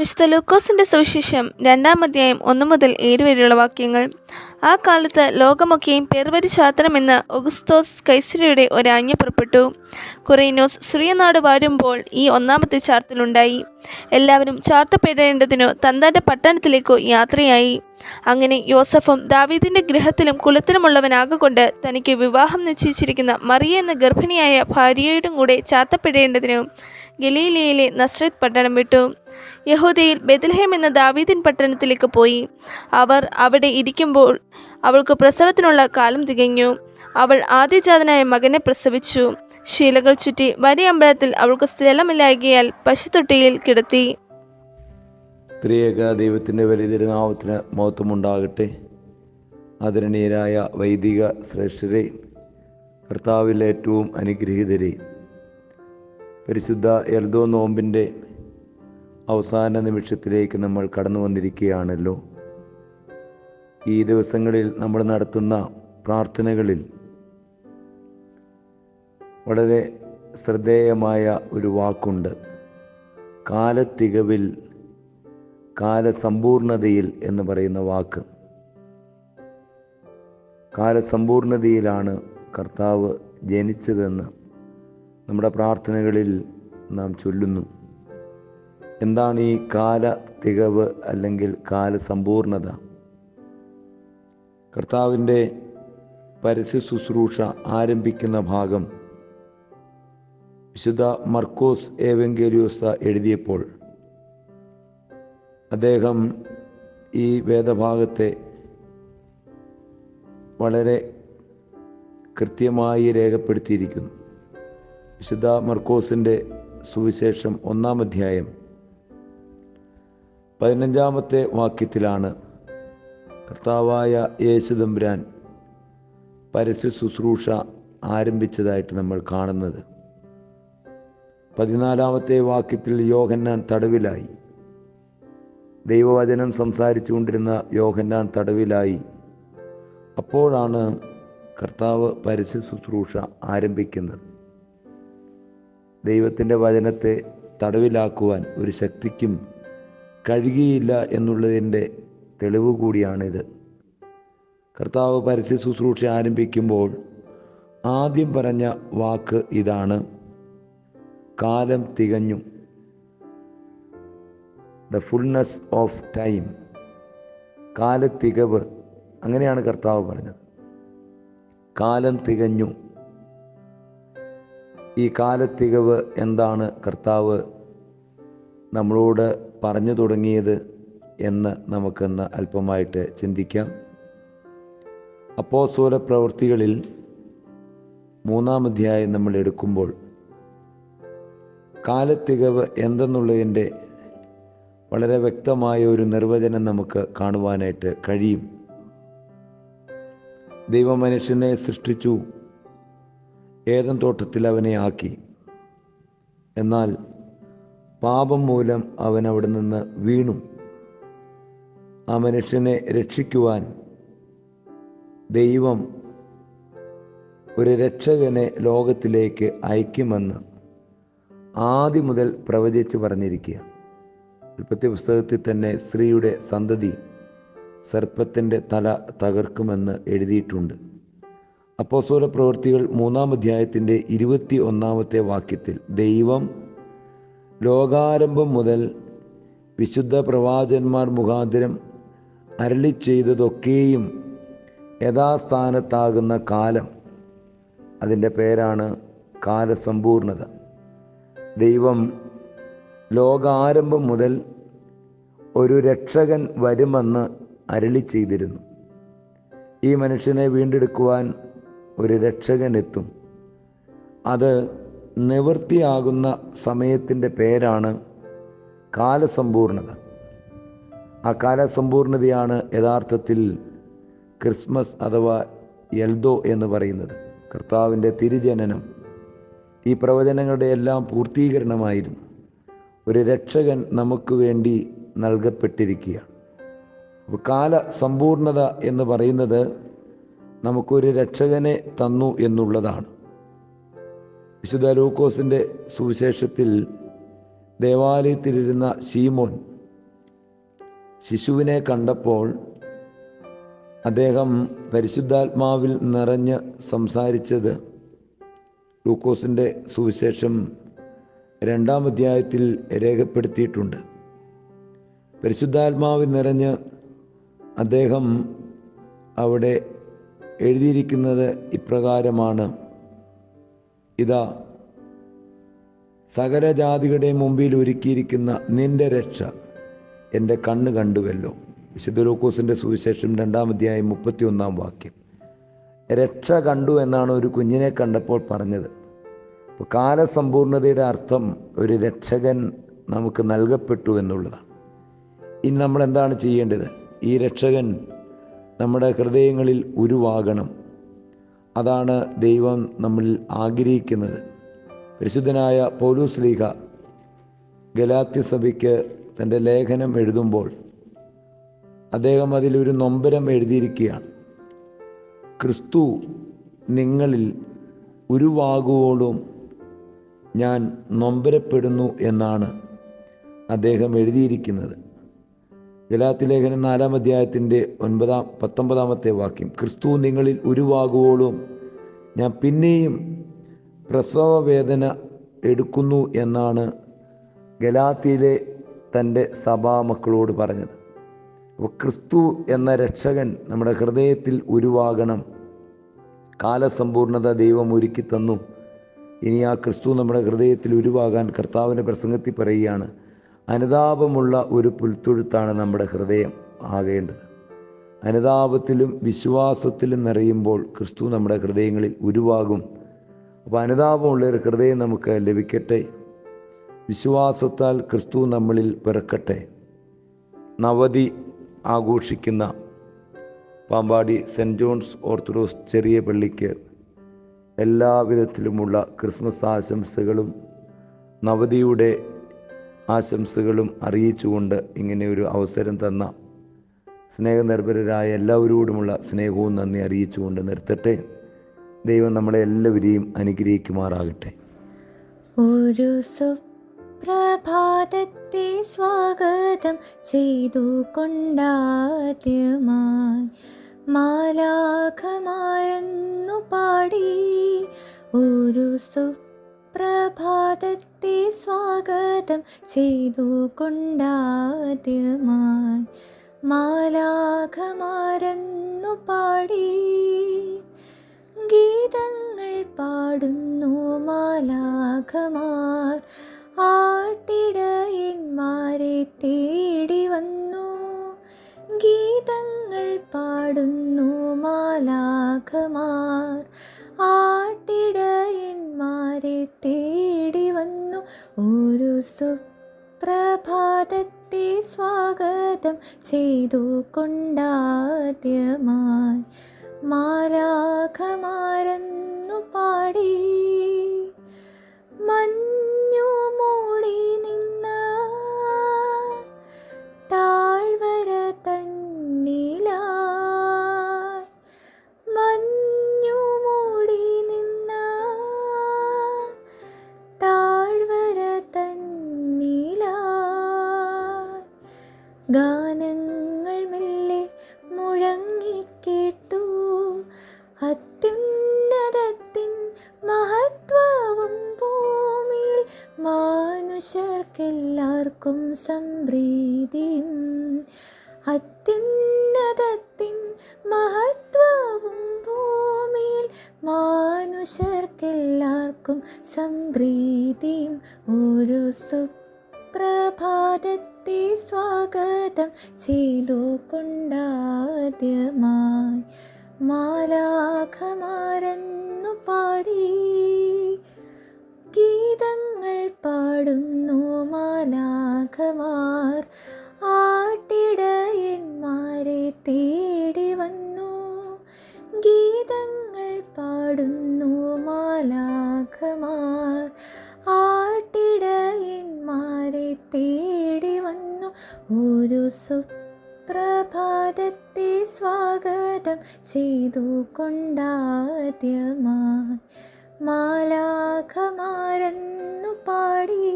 വിശുദ്ധ ലൂക്കോസിന്റെ സുവിശേഷം 2-ാം അധ്യായം 1 മുതൽ 7 വരെയുള്ള വാക്യങ്ങൾ. ആ കാലത്ത് ലോകമൊക്കെയും പേർവരി ചാർത്തണമെന്ന് ഓഗസ്തോസ് കൈസരിയുടെ ഒരാജ്ഞ പുറപ്പെട്ടു. കുറേനോസ് സിറിയനാട് വാരുമ്പോൾ ഈ ഒന്നാമത്തെ ചാർത്തലുണ്ടായി. എല്ലാവരും ചാർത്തപ്പെടേണ്ടതിനു തന്താന്റെ പട്ടണത്തിലേക്കു യാത്രയായി. അങ്ങനെ യോസഫും ദാവീദിന്റെ ഗൃഹത്തിലും കുലത്തിലുമുള്ളവനാകൊണ്ട് തനിക്ക് വിവാഹം നിശ്ചയിച്ചിരിക്കുന്ന മറിയ എന്ന ഗർഭിണിയായ ഭാര്യയോടും കൂടെ ചാർത്തപ്പെടേണ്ടതിനു ഗലീലയിലെ നസ്രത്ത് പട്ടണം വിട്ടു. യഹൂദയിൽ ബെത്ലഹേം എന്ന ദാവീദിൻ പട്ടണത്തിലേക്ക് പോയി. അവർ അവിടെ ഇരിക്കുമ്പോൾ അവൾക്ക് പ്രസവത്തിനുള്ള കാലം തികഞ്ഞു. അവൾ ആദ്യജാതനായ മകനെ പ്രസവിച്ചു. ശീലകൾ ചുറ്റി വലിയ അമ്പലത്തിൽ അവൾക്ക് സ്ഥലമില്ലായകയാൽ പശുത്തൊട്ടിയിൽ കിടത്തി. ത്രിയേക ദൈവത്തിൻ്റെ വലിയ തിരുനാമത്തിന് മഹത്വമുണ്ടാകട്ടെ. ആദരണീയരായ വൈദിക ശ്രേഷ്ഠരെ, കർത്താവിൽ ഏറ്റവും അനുഗ്രഹീതരെ, പരിശുദ്ധ എൽദോ നോമ്പിൻ്റെ അവസാന നിമിഷത്തിലേക്ക് നമ്മൾ കടന്നു വന്നിരിക്കുകയാണല്ലോ. ഈ ദിവസങ്ങളിൽ നമ്മൾ നടത്തുന്ന പ്രാർത്ഥനകളിൽ വളരെ ശ്രദ്ധേയമായ ഒരു വാക്കുണ്ട്. കാലത്തികവിൽ, കാലസമ്പൂർണതയിൽ എന്ന് പറയുന്ന വാക്ക്. കാലസമ്പൂർണതയിലാണ് കർത്താവ് ജനിച്ചതെന്ന് നമ്മുടെ പ്രാർത്ഥനകളിൽ നാം ചൊല്ലുന്നു. എന്താണ് ഈ കാല തികവ് അല്ലെങ്കിൽ കാലസമ്പൂർണത? കർത്താവിൻ്റെ പരസ്യ ശുശ്രൂഷ ആരംഭിക്കുന്ന ഭാഗം വിശുദ്ധ മർക്കോസ് ഏവങ്കേലിയോസ് എഴുതിയപ്പോൾ അദ്ദേഹം ഈ വേദഭാഗത്തെ വളരെ കൃത്യമായി രേഖപ്പെടുത്തിയിരിക്കുന്നു. വിശുദ്ധ മർക്കോസിൻ്റെ സുവിശേഷം 1-ാം അധ്യായം 15-ാമത്തെ വാക്യത്തിലാണ് കർത്താവായ യേശു തമ്പുരാൻ പരസ്യ ശുശ്രൂഷ ആരംഭിച്ചതായിട്ട് നമ്മൾ കാണുന്നത്. 14-ാമത്തെ വാക്യത്തിൽ യോഹന്നാൻ തടവിലായി. ദൈവവചനം സംസാരിച്ചു കൊണ്ടിരുന്ന യോഹന്നാൻ തടവിലായി. അപ്പോഴാണ് കർത്താവ് പരസ്യ ശുശ്രൂഷ ആരംഭിക്കുന്നത്. ദൈവത്തിൻ്റെ വചനത്തെ തടവിലാക്കുവാൻ ഒരു ശക്തിക്കും കഴിയുകയില്ല എന്നുള്ളതിൻ്റെ തെളിവ് കൂടിയാണിത്. കർത്താവ് പരസ്യ ശുശ്രൂഷ ആരംഭിക്കുമ്പോൾ ആദ്യം പറഞ്ഞ വാക്ക് ഇതാണ്: കാലം തികഞ്ഞു. ദ ഫുൾനെസ് ഓഫ് ടൈം, കാലത്തികവ്, അങ്ങനെയാണ് കർത്താവ് പറഞ്ഞത്. കാലം തികഞ്ഞു. ഈ കാലത്തികവ് എന്താണ് കർത്താവ് നമ്മളോട് പറഞ്ഞു തുടങ്ങിയത് എന്ന് നമുക്കൊന്ന് അല്പമായിട്ട് ചിന്തിക്കാം. അപ്പോസ്തല പ്രവൃത്തികളിൽ 3-ാം അധ്യായം നമ്മൾ എടുക്കുമ്പോൾ കാലത്തികവ് എന്തെന്നുള്ളതിൻ്റെ വളരെ വ്യക്തമായ ഒരു നിർവചനം നമുക്ക് കാണുവാനായിട്ട് കഴിയും. ദൈവം മനുഷ്യനെ സൃഷ്ടിച്ചു, ഏദൻ തോട്ടത്തിൽ അവനെ ആക്കി. എന്നാൽ പാപം മൂലം അവൻ അവിടെ നിന്ന് വീണു. ആ മനുഷ്യനെ രക്ഷിക്കുവാൻ ദൈവം ഒരു രക്ഷകനെ ലോകത്തിലേക്ക് അയക്കുമെന്ന് ആദ്യം മുതൽ പ്രവചിച്ച് പറഞ്ഞിരിക്കുക. ഉൽപ്പത്തി പുസ്തകത്തിൽ തന്നെ സ്ത്രീയുടെ സന്തതി സർപ്പത്തിൻ്റെ തല തകർക്കുമെന്ന് എഴുതിയിട്ടുണ്ട്. അപ്പോസ്തല പ്രവൃത്തികൾ 3-ാം അധ്യായത്തിൻ്റെ 21-ാമത്തെ വാക്യത്തിൽ ദൈവം ലോകാരംഭം മുതൽ വിശുദ്ധ പ്രവാചകന്മാർ മുഖാന്തരം അരുളി ചെയ്തതൊക്കെയും യഥാസ്ഥാനത്താകുന്ന കാലം, അതിൻ്റെ പേരാണ് കാലസമ്പൂർണത. ദൈവം ലോകാരംഭം മുതൽ ഒരു രക്ഷകൻ വരുമെന്ന് അരുളി ചെയ്തിരുന്നു. ഈ മനുഷ്യനെ വീണ്ടെടുക്കുവാൻ ഒരു രക്ഷകൻ എത്തും. അത് നിവൃത്തിയാകുന്ന സമയത്തിൻ്റെ പേരാണ് കാലസമ്പൂർണത. ആ കാലസമ്പൂർണതയാണ് യഥാർത്ഥത്തിൽ ക്രിസ്മസ് അഥവാ എൽദോ എന്ന് പറയുന്നത്. കർത്താവിൻ്റെ തിരുജനനം ഈ പ്രവചനങ്ങളുടെ എല്ലാം പൂർത്തീകരണമായിരുന്നു. ഒരു രക്ഷകൻ നമുക്ക് വേണ്ടി നൽകപ്പെട്ടിരിക്കുകയാണ്. അപ്പോൾ കാലസമ്പൂർണത എന്ന് പറയുന്നത് നമുക്കൊരു രക്ഷകനെ തന്നു എന്നുള്ളതാണ്. വിശുദ്ധ ലൂക്കോസിൻ്റെ സുവിശേഷത്തിൽ ദേവാലയത്തിലിരുന്ന ശീമോൻ ശിശുവിനെ കണ്ടപ്പോൾ അദ്ദേഹം പരിശുദ്ധാത്മാവിൽ നിറഞ്ഞ് സംസാരിച്ചത് ലൂക്കോസിൻ്റെ സുവിശേഷം 2-ാം അധ്യായത്തിൽ രേഖപ്പെടുത്തിയിട്ടുണ്ട്. പരിശുദ്ധാത്മാവിൽ നിറഞ്ഞ് അദ്ദേഹം അവിടെ എഴുതിയിരിക്കുന്നത് ഇപ്രകാരമാണ്: ഇതാ, സകല ജാതികളുടെ മുമ്പിൽ ഒരുക്കിയിരിക്കുന്ന നിന്റെ രക്ഷ എൻ്റെ കണ്ണ് കണ്ടുവല്ലോ. വിശുദ്ധ ലൂക്കോസിൻ്റെ സുവിശേഷം 2-ാം അധ്യായം 31-ാം വാക്യം. രക്ഷ കണ്ടു എന്നാണ് ഒരു കുഞ്ഞിനെ കണ്ടപ്പോൾ പറഞ്ഞത്. അപ്പോൾ കാലസമ്പൂർണതയുടെ അർത്ഥം ഒരു രക്ഷകൻ നമുക്ക് നൽകപ്പെട്ടു എന്നുള്ളതാണ്. ഇനി നമ്മൾ എന്താണ് ചെയ്യേണ്ടത്? ഈ രക്ഷകൻ നമ്മുടെ ഹൃദയങ്ങളിൽ ഉരുവാകണം. അതാണ് ദൈവം നമ്മളിൽ ആഗ്രഹിക്കുന്നത്. പരിശുദ്ധനായ പൗലോസ് ശ്ലീഹ ഗലാത്യ സഭയ്ക്ക് തൻ്റെ ലേഖനം എഴുതുമ്പോൾ അദ്ദേഹം അതിലൊരു നൊമ്പരം എഴുതിയിരിക്കുകയാണ്. ക്രിസ്തു നിങ്ങളിൽ ഉരുവാകുവോളും ഞാൻ നൊമ്പരപ്പെടുന്നു എന്നാണ് അദ്ദേഹം എഴുതിയിരിക്കുന്നത്. ഗലാത്യ ലേഖനം 4-ാം അധ്യായത്തിൻ്റെ 19-ാമത്തെ വാക്യം: ക്രിസ്തു നിങ്ങളിൽ ഉരുവാകുവോളും ഞാൻ പിന്നെയും പ്രസവ വേദന എടുക്കുന്നു എന്നാണ് ഗലാത്യയിലെ തൻ്റെ സഭാമക്കളോട് പറഞ്ഞത്. അപ്പോൾ ക്രിസ്തു എന്ന രക്ഷകൻ നമ്മുടെ ഹൃദയത്തിൽ ഉരുവാകണം. കാലസമ്പൂർണത ദൈവം ഒരുക്കി തന്നു. ഇനി ആ ക്രിസ്തു നമ്മുടെ ഹൃദയത്തിൽ ഉരുവാകാൻ കർത്താവിൻ്റെ പ്രസംഗത്തിൽ പറയുകയാണ്: അനുതാപമുള്ള ഒരു പുൽത്തൊഴുത്താണ് നമ്മുടെ ഹൃദയം ആകേണ്ടത്. അനുതാപത്തിലും വിശ്വാസത്തിലും നിറയുമ്പോൾ ക്രിസ്തു നമ്മുടെ ഹൃദയങ്ങളിൽ ഉരുവാകും. അപ്പോൾ അനുതാപമുള്ളൊരു ഹൃദയം നമുക്ക് ലഭിക്കട്ടെ. വിശ്വാസത്താൽ ക്രിസ്തു നമ്മളിൽ പിറക്കട്ടെ. നവതി ആഘോഷിക്കുന്ന പാമ്പാടി സെൻറ്റ് ജോൺസ് ഓർത്തഡോക്സ് ചെറിയ പള്ളിക്ക് എല്ലാവിധത്തിലുമുള്ള ക്രിസ്മസ് ആശംസകളും നവതിയുടെ ആശംസകളും അറിയിച്ചുകൊണ്ട് ഇങ്ങനെ ഒരു അവസരം തന്ന സ്നേഹനിർഭരരായ എല്ലാവരോടുമുള്ള സ്നേഹവും നന്ദി അറിയിച്ചുകൊണ്ട് നിർത്തട്ടെ. ദൈവം നമ്മളെ എല്ലാവരെയും അനുഗ്രഹിക്കുമാറാകട്ടെ. ഒരു സുപ്രഭാതത്തെ സ്വാഗതം ചെയ്തു കൊണ്ടാദ്യമായി മാലാഖമാരെന്നു പാടി. ഒരു സുപ്രഭാതത്തെ സ്വാഗതം ചെയ്തു കൊണ്ടാദ്യമായി മാലാഖമാരെന്നു പാടി. ഗീതങ്ങൾ പാടുന്നു മാലാഖമാർ, ആട്ടിടയന്മാരെ തേടി വന്നു. ഗീതങ്ങൾ പാടുന്നു മാലാഖമാർ, ആട്ടിടയന്മാരെ തേടി വന്നു. ഒരു സുപ്രഭാതത്തെ സ്വാഗതം ചെയ്തു കൊണ്ടാദ്യമായി മാലാഖമാരെന്നു പാടി. മഞ്ഞു മൂടി നിന്ന താഴ്വര തന്നിലായി, മഞ്ഞു മൂടി നിന്ന താഴ്വര തന്നിലായി. ഗാനങ്ങൾ മെല്ലെ മുഴങ്ങിക്കേട്ടു, അത്യുന്നതത്തിൻ മഹത്വവും ഭൂമിയിൽ മനുഷ്യർക്കെല്ലാവർക്കും സംപ്രീതിയും. അത്യുന്നതത്തിൻ മഹത്വവും ഭൂമിയിൽ മനുഷ്യർക്കെല്ലാവർക്കും സംപ്രീതിയും. ഒരു സുപ്രഭാതത്തെ സ്വാഗതം ചെയ്തു കൊണ്ടാദ്യമായി മാലാഖമാരെന്നു പാടി. ഗീതങ്ങൾ പാടുന്നു മാലാഖമാർ, ആട്ടിടയന്മാരെ തേടി വന്നു. ഗീതങ്ങൾ പാടുന്നു മാലാഖമാർ, ആട്ടിടയന്മാരെ തേടി വന്നു. ഒരു സുപ്രഭാതത്തെ സ്വാഗതം ചെയ്തു കൊണ്ടാദ്യമായി മാലാഖമാരെന്നു പാടി.